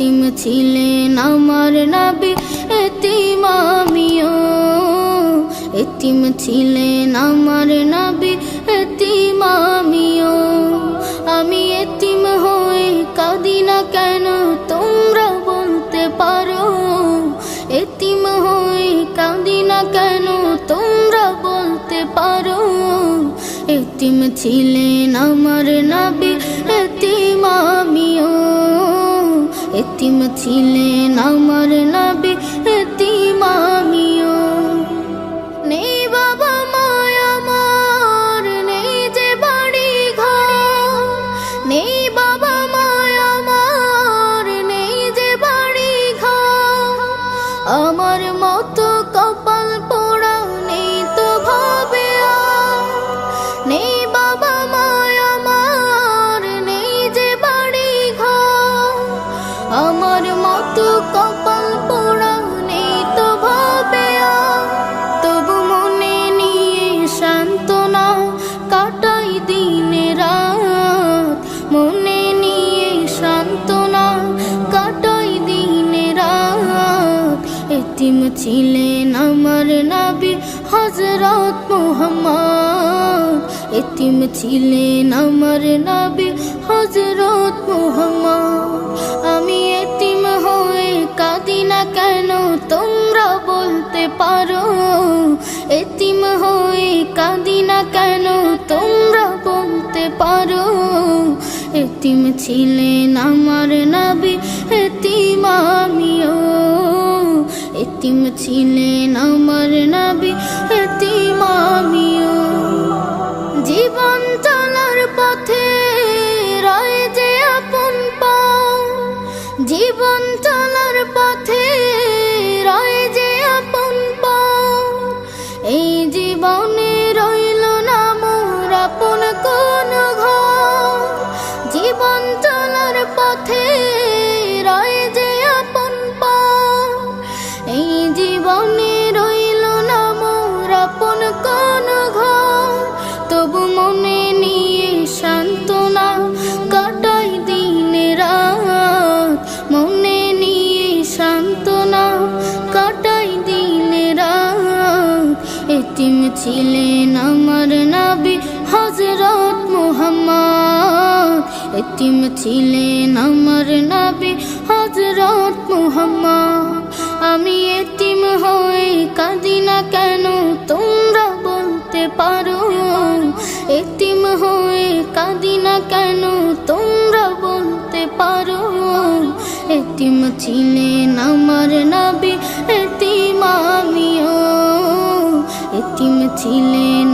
এতিম ছিলেন আমার নবী, এতিম আমিও। এতিম ছিলেন আমার নবী, এতিম আমিও। আমি এতিম হয়ে কাঁদি না কেন তোমরা বলতে পারো? এতিম হয়ে কাঁদি না কেন তোমরা বলতে পারো? এতিম ছিলেন আমার নবী, এতিম আমিও। এতিম ছিলেন আমার নবী, এতিম আমিও। নেই বাবা মায় আমার, নেই যে বাড়ি ঘর। নেই বাবা মায় আমার, নেই যে বাড়ি ঘর। আমার মতো কপাল পোড়া নেই তো ভাবে আর। নেই বাবা মায় আমার, নেই যে বাড়ি ঘর। আমার মতো কপাল পোড়া নেই তো ভাবে আর। তবু মনে নিয়ে সান্ত্বনা কাটাই দিন রাত। মনে নিয়ে সান্ত্বনা কাটাই দিন রাত। এতিম ছিলেন আমার নবী হযরত মুহাম্মদ। এতিম ছিলেন আমার নবী হযরত মুহাম্মদ। আমি এতিম হয়ে কাঁদি না কেন তোমরা বলতে পারো? এতিম হয়ে কাঁদি না কেন তোমরা বলতে পারো? এতিম ছিলেন আমার নবী, এতিম আমিও। এতিম ছিলেন আমার নবী, এতিম আমিও। জীবন চলার পথে রয়ে যে আপন পাও। জীবন চলার পথে রয়ে যে আপন পাও। এই জীবনে রইল না মোর আপন কোন ঘর। জীবন চলার পথে রয়ে যে আপন পাও। এই জীবনে রইল না মোর আপন কোন ঘর। তবু মনে নিয়ে সান্ত্বনা কাটাই দিন রাত। মনে নিয়ে সান্ত্বনা কাটাই দিন রাত। এতিম ছিলেন আমার নবী হযরত মুহাম্মদ। এতিম ছিলেন আমার নবী হযরত মুহাম্মদ। আমি এতিম হয়ে কাঁদি না কেন তোমরা বলতে পারো? এতিম হয়ে কাঁদি না কেন তোমরা বলতে পারো? এতিম ছিলেন আমার নবী, এতিম আমিও। এতিম ছিলেন